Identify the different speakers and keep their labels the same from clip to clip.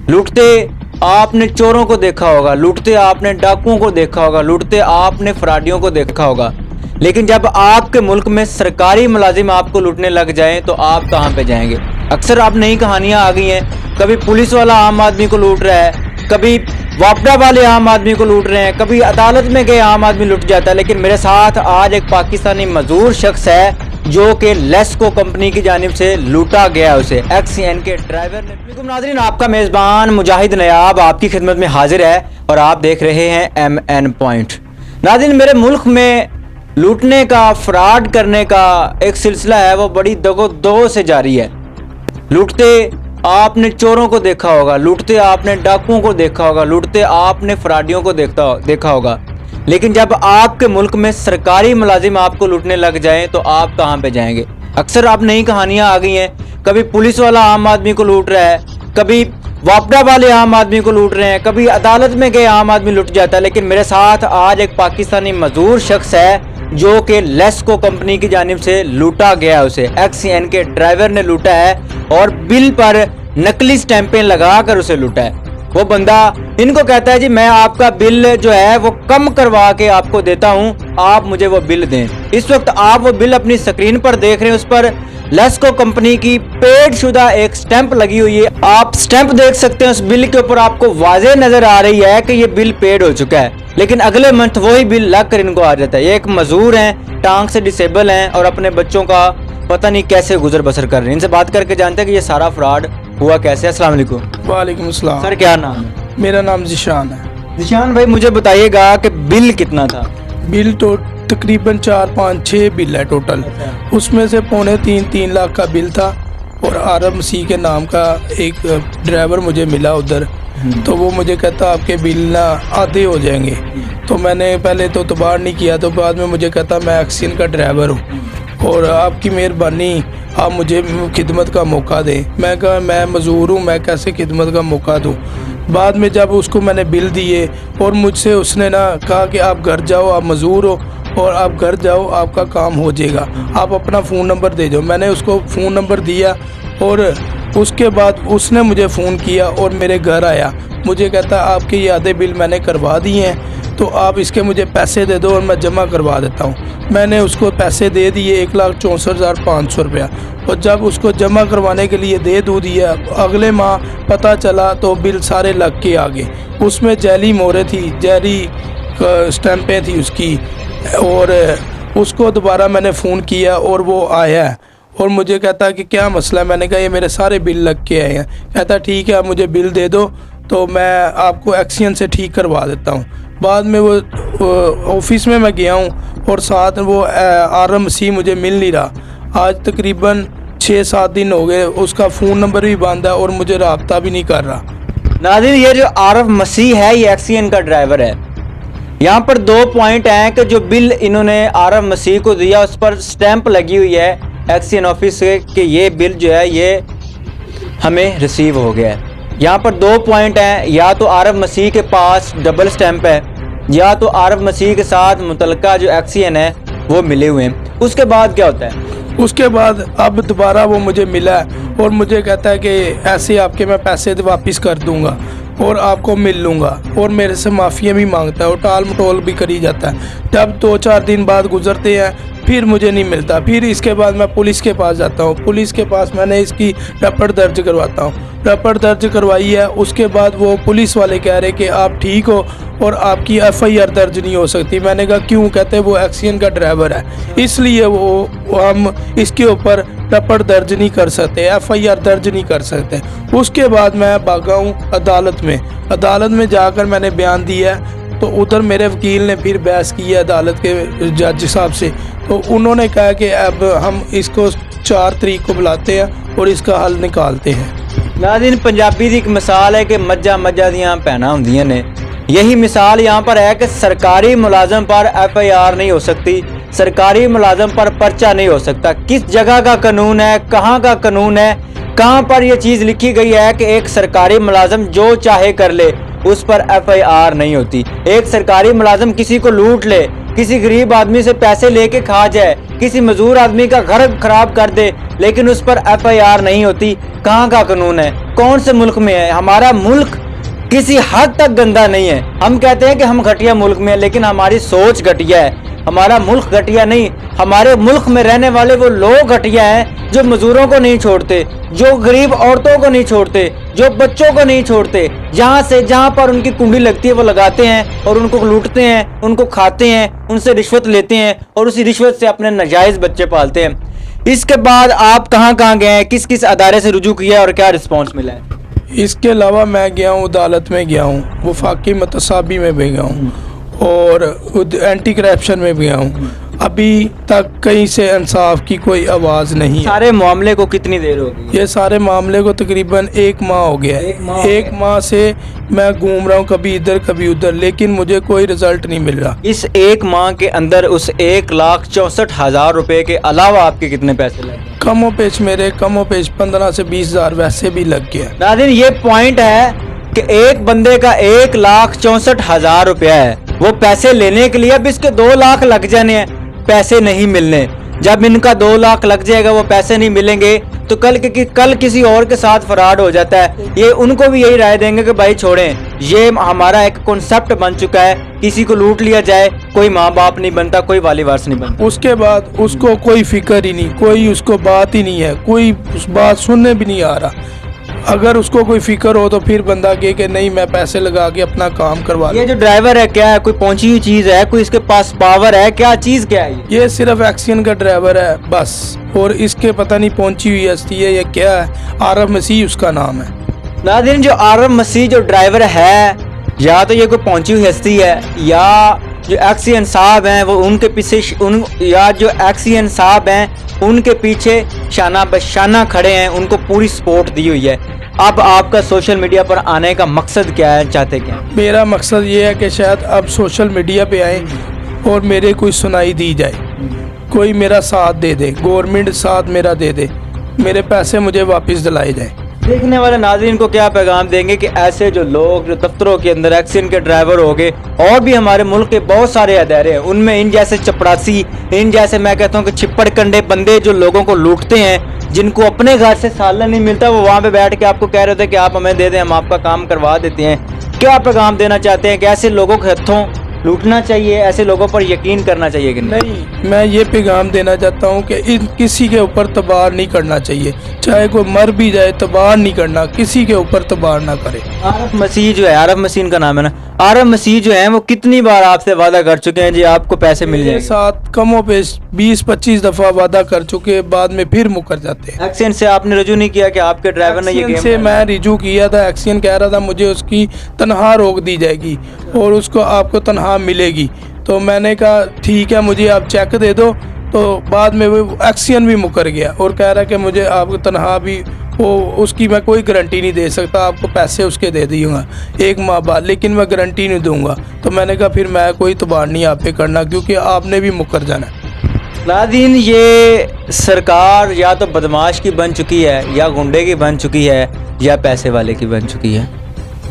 Speaker 1: लूटते आपने चोरों को देखा होगा, लूटते आपने डाकुओं को देखा होगा, लूटते आपने फराडियों को देखा होगा, लेकिन जब आपके मुल्क में सरकारी मुलाजिम आपको लूटने लग जाएं तो आप कहाँ पे जाएंगे। अक्सर आप नई कहानियाँ आ गई हैं, कभी पुलिस वाला आम आदमी को लूट रहा है, कभी वापडा वाले आम आदमी को लूट रहे हैं, कभी अदालत में गए आम आदमी लूट जाता है। लेकिन मेरे साथ आज एक पाकिस्तानी मजदूर शख्स है जो कि लेस्को कंपनी की जानिब से लूटा गया है, उसे XCN के ड्राइवर ने। नाज़रीन, आपका मेज़बान मुजाहिद नयाब आपकी खिदमत में हाजिर है और आप देख रहे हैं MN पॉइंट। नाज़रीन, मेरे मुल्क में लूटने का, फ्रॉड करने का एक सिलसिला है, वो बड़ी दगो से जारी है। लूटते आपने चोरों को देखा होगा, लूटते आपने डाकुओं को देखा होगा, लूटते आपने फराडियों को देखा होगा, लेकिन जब आपके मुल्क में सरकारी मुलाजिम आपको लूटने लग जाएं तो आप कहाँ पे जाएंगे। अक्सर आप नई कहानियाँ आ गई हैं, कभी पुलिस वाला आम आदमी को लूट रहा है, कभी वापडा वाले आम आदमी को लूट रहे हैं, कभी अदालत में गए आम आदमी लूट जाता है। लेकिन मेरे साथ आज एक पाकिस्तानी मजदूर शख्स है जो कि लेस्को कंपनी की जानिब से लूटा गया, उसे XCN के ड्राइवर ने लूटा है और बिल पर नकली स्टैंपें लगा कर उसे लूटा है। वो बंदा इनको कहता है जी मैं आपका बिल जो है वो कम करवा के आपको देता हूँ, आप मुझे वो बिल दें। इस वक्त आप वो बिल अपनी स्क्रीन पर देख रहे हैं, उस पर लेस्को कंपनी की पेड शुदा एक स्टैंप लगी हुई है। आप स्टैंप देख सकते हैं, उस बिल के ऊपर आपको वाज़ेह नजर आ रही है कि ये बिल पेड हो चुका है, लेकिन अगले मंथ वही बिल लग कर इनको आ जाता है। ये एक मजदूर हैं, टांग से डिसेबल हैं और अपने बच्चों का पता नहीं कैसे गुजर बसर कर रहे हैं। इनसे बात करके जानते हैं कि ये सारा फ्रॉड हुआ कैसे। अस्सलाम वालेकुम।
Speaker 2: वालेकुम अस्सलाम।
Speaker 1: सर क्या नाम है?
Speaker 2: मेरा नाम ज़िशान है।
Speaker 1: ज़िशान भाई, मुझे बताइएगा कि बिल कितना था?
Speaker 2: बिल तो तकरीबन 4-5-6 बिल है टोटल। उसमें से 2.5-3 लाख का बिल था और आरब मसीह के नाम का एक ड्राइवर मुझे मिला उधर, तो वो मुझे कहता आपके बिल ना आधे हो जाएंगे। तो मैंने पहले तो तबार नहीं किया, तो बाद में मुझे कहता मैं XCN का ड्राइवर हूँ और आपकी मेहरबानी आप मुझे खिदमत का मौका दें। मैं कहा मैं मजदूर हूँ, मैं कैसे खिदमत का मौका दूँ। बाद में जब उसको मैंने बिल दिए और मुझसे उसने ना कहा कि आप घर जाओ, आप मजदूर हो और आप घर जाओ, आपका काम हो जाएगा, आप अपना फ़ोन नंबर दे दो। मैंने उसको फ़ोन नंबर दिया और उसके बाद उसने मुझे फ़ोन किया और मेरे घर आया। मुझे कहता आपके ये आधे बिल मैंने करवा दिए हैं, तो आप इसके मुझे पैसे दे दो और मैं जमा करवा देता हूँ। मैंने उसको पैसे दे दिए 1,64,500 रुपया, और जब उसको जमा करवाने के लिए दे दूँ दिया, अगले माह पता चला तो बिल सारे लग के आ गए। उसमें जैली मोहरें थी, जैली स्टैंपें थी उसकी, और उसको दोबारा मैंने फ़ोन किया और वो आया और मुझे कहता कि क्या मसला है। मैंने कहा ये मेरे सारे बिल लग के आए हैं। कहता ठीक है आप मुझे बिल दे दो तो मैं आपको XCN से ठीक करवा देता हूँ। बाद में वो ऑफिस में मैं गया हूँ और साथ वो आरब मसीह मुझे मिल नहीं रहा। आज तकरीबन 6-7 दिन हो गए, उसका फ़ोन नंबर भी बंद है और मुझे रब्ता भी नहीं कर रहा।
Speaker 1: नाज़रीन, ये जो आरब मसीह है ये XCN का ड्राइवर है। यहाँ पर 2 पॉइंट हैं कि जो बिल इन्होंने आरब मसीह को दिया उस पर स्टैंप लगी हुई है XCN ऑफिस से कि ये बिल जो है ये हमें रिसीव हो गया है। यहाँ पर 2 पॉइंट हैं, या तो आरब मसीह के पास डबल स्टैंप है या तो आरब मसीह के साथ मुतलका जो XCN है वो मिले हुए हैं। उसके बाद क्या होता है?
Speaker 2: उसके बाद अब दोबारा वो मुझे मिला और मुझे कहता है कि ऐसे आपके मैं पैसे वापस कर दूंगा और आपको मिल लूँगा, और मेरे से माफ़िया भी मांगता है और टाल मटोल भी करी जाता है। जब 2-4 दिन बाद गुजरते हैं फिर मुझे नहीं मिलता, फिर इसके बाद मैं पुलिस के पास जाता हूँ। पुलिस के पास मैंने इसकी रपट दर्ज करवाता हूँ। रपट दर्ज करवाई है, उसके बाद वो पुलिस वाले कह रहे कि आप ठीक हो और आपकी FIR दर्ज नहीं हो सकती। मैंने कहा क्यों? कहते वो XCN का ड्राइवर है इसलिए वो हम इसके ऊपर रपट दर्ज नहीं कर सकते, FIR दर्ज नहीं कर सकते। उसके बाद मैं भागा हूँ अदालत में। अदालत में जाकर मैंने बयान दिया तो उधर मेरे वकील ने फिर बहस की है अदालत के जज साहब से, तो उन्होंने कहा कि अब हम इसको 4 तारीख को बुलाते हैं और इसका हल निकालते हैं।
Speaker 1: नाज़रीन, पंजाबी की एक मिसाल है कि मज्जा दियां भैनां हुंदियां ने। यही मिसाल यहाँ पर है कि सरकारी मुलाजम पर FIR नहीं हो सकती, सरकारी मुलाजम पर पर्चा नहीं हो सकता। किस जगह का कानून है, कहाँ का कानून है, कहाँ पर यह चीज़ लिखी गई है कि एक सरकारी मुलाजम जो चाहे कर ले, उस पर FIR नहीं होती। एक सरकारी मुलाजम किसी को लूट ले, किसी गरीब आदमी से पैसे लेके खा जाए, किसी मजदूर आदमी का घर खराब कर दे, लेकिन उस पर FIR नहीं होती। कहाँ का कानून है? कौन से मुल्क में है? हमारा मुल्क किसी हद तक गंदा नहीं है। हम कहते हैं कि हम घटिया मुल्क में हैं, लेकिन हमारी सोच घटिया है। हमारा मुल्क घटिया नहीं, हमारे मुल्क में रहने वाले वो लोग घटिया हैं जो मजदूरों को नहीं छोड़ते, जो गरीब औरतों को नहीं छोड़ते, जो बच्चों को नहीं छोड़ते। जहाँ पर उनकी कुंडली लगती है वो लगाते हैं और उनको लूटते हैं, उनको खाते हैं, उनसे रिश्वत लेते हैं और उसी रिश्वत से अपने नाजायज़ बच्चे पालते हैं। इसके बाद आप कहाँ गए हैं, किस किस अदारे से रुजू किया और क्या रिस्पॉन्स मिला है?
Speaker 2: इसके अलावा मैं गया हूँ अदालत में गया हूँ, वफाकी मतसाबी में भी गया हूँ और एंटी करप्शन में भी गया हूँ। अभी तक कहीं से इंसाफ की कोई आवाज़ नहीं है।
Speaker 1: सारे मामले को कितनी देर हो गई?
Speaker 2: ये सारे मामले को तकरीबन 1 माह हो गया है। एक माह से मैं घूम रहा हूँ, कभी इधर कभी उधर, लेकिन मुझे कोई रिजल्ट नहीं मिल रहा।
Speaker 1: इस 1 माह के अंदर उस 1,64,000 रुपए के अलावा आपके कितने पैसे लगे?
Speaker 2: कमो पेश मेरे 15 से 20 हज़ार वैसे भी लग गया।
Speaker 1: नाज़रीन, ये पॉइंट है कि एक बंदे का 1,64,000 रुपया है, वो पैसे लेने के लिए अब इसके 2 लाख लग जाने हैं, पैसे नहीं मिलने। जब इनका 2 लाख लग जाएगा, वो पैसे नहीं मिलेंगे, तो कल किसी और के साथ फ्रॉड हो जाता है। ये उनको भी यही राय देंगे कि भाई छोड़ें, ये हमारा एक कॉन्सेप्ट बन चुका है, किसी को लूट लिया जाए, कोई माँ बाप नहीं बनता, कोई वाली वारिस नहीं बनता।
Speaker 2: उसके बाद उसको कोई फिक्र ही नहीं, कोई उसको बात ही नहीं है, कोई उस बात सुनने भी नहीं आ रहा। अगर उसको कोई फिक्र हो तो फिर बंदा कहे कि नहीं मैं पैसे लगा के अपना काम करवा लूं।
Speaker 1: ये जो ड्राइवर है क्या है? कोई पहुंची हुई चीज़ है? कोई इसके पास पावर है? क्या चीज़ क्या है
Speaker 2: ये सिर्फ एक्सियन का ड्राइवर है बस, और इसके पता नहीं पहुंची हुई हस्ती है या क्या है। आरफ मसीह उसका नाम है।
Speaker 1: नाज़रीन, जो आरफ मसीह जो ड्राइवर है, या तो ये कोई पहुंची हुई हस्ती है, या जो एक्सियन साहब हैं वो उनके पीछे उनके पीछे शाना बशाना खड़े हैं, उनको पूरी सपोर्ट दी हुई है। अब आपका सोशल मीडिया पर आने का मकसद क्या है, चाहते क्या?
Speaker 2: मेरा मकसद ये है कि शायद अब सोशल मीडिया पे आए और मेरे कोई सुनाई दी जाए, कोई मेरा साथ दे दे, गवर्नमेंट साथ मेरा दे दे, मेरे पैसे मुझे वापस दिलाए जाए।
Speaker 1: देखने वाले नाज़रीन को क्या पैगाम देंगे कि ऐसे जो लोग जो दफ्तरों के अंदर एक्सियन के ड्राइवर हो गए, और भी हमारे मुल्क के बहुत सारे अदारे हैं, उनमें इन जैसे चपरासी, इन जैसे मैं कहता हूँ कि छिप्पड़ कंडे बंदे जो लोगों को लूटते हैं, जिनको अपने घर से सालन नहीं मिलता, वो वहाँ पे बैठ के आपको कह रहे थे कि आप हमें दे दें, हम आपका काम करवा देते हैं। क्या पैगाम देना चाहते हैं कि ऐसे लोगों के हथों लूटना चाहिए, ऐसे लोगों पर यकीन करना चाहिए कि
Speaker 2: नहीं? मैं ये पैगाम देना चाहता हूँ कि किसी के ऊपर तबार नहीं करना चाहिए, चाहे कोई मर भी जाए तबार नहीं करना, किसी के ऊपर तबार ना करे।
Speaker 1: आरफ मसीह जो है, आरफ मसीह इनका नाम है ना, आरफ मसीह जो है वो कितनी बार आपसे वादा कर चुके हैं जी आपको पैसे मिल जाएंगे?
Speaker 2: साथ कमो पे 20-25 दफ़ा वादा कर चुके, बाद में फिर मुकर जाते हैं।
Speaker 1: एक्सियन से आपने रजू नहीं किया कि आपके ड्राइवर ने ये गेम
Speaker 2: से मैं रिजू किया था, एक्सियन कह रहा था मुझे उसकी तनख्वाह रोक दी जाएगी और उसको आपको तनख्वाह मिलेगी, तो मैंने कहा ठीक है मुझे आप चेक दे दो, तो बाद में वो एक्सियन भी मुकर गया और कह रहा कि मुझे आपको तनख्वाह भी वो उसकी मैं कोई गारंटी नहीं दे सकता, आपको पैसे उसके दे दूँगा 1 माह बाद, लेकिन मैं गारंटी नहीं दूंगा। तो मैंने कहा फिर मैं कोई तबार नहीं आप पे करना, क्योंकि आपने भी मुकर जाना।
Speaker 1: नाज़रीन, ये सरकार या तो बदमाश की बन चुकी है, या गुंडे की बन चुकी है, या पैसे वाले की बन चुकी है।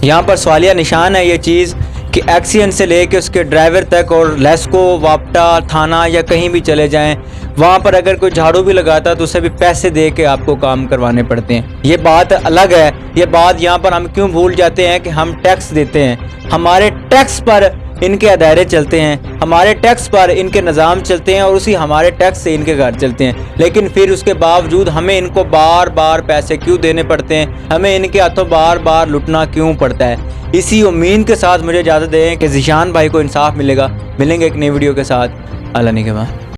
Speaker 1: यहाँ पर सवालिया निशान है ये चीज़ कि एक्सियन से लेके उसके ड्राइवर तक, और लेस्को, वापटा, थाना या कहीं भी चले जाएं, वहाँ पर अगर कोई झाड़ू भी लगाता है तो उसे भी पैसे दे के आपको काम करवाने पड़ते हैं। ये बात अलग है। ये बात यहाँ पर हम क्यों भूल जाते हैं कि हम टैक्स देते हैं, हमारे टैक्स पर इनके अदारे चलते हैं, हमारे टैक्स पर इनके निज़ाम चलते हैं, और उसी हमारे टैक्स से इनके घर चलते हैं। लेकिन फिर उसके बावजूद हमें इनको बार बार पैसे क्यों देने पड़ते हैं, हमें इनके हाथों बार बार लुटना क्यों पड़ता है? इसी उम्मीद के साथ मुझे इजाज़त दें कि ज़िशान भाई को इंसाफ मिलेगा। मिलेंगे एक नई वीडियो के साथ। अल्लाह ने के बाद।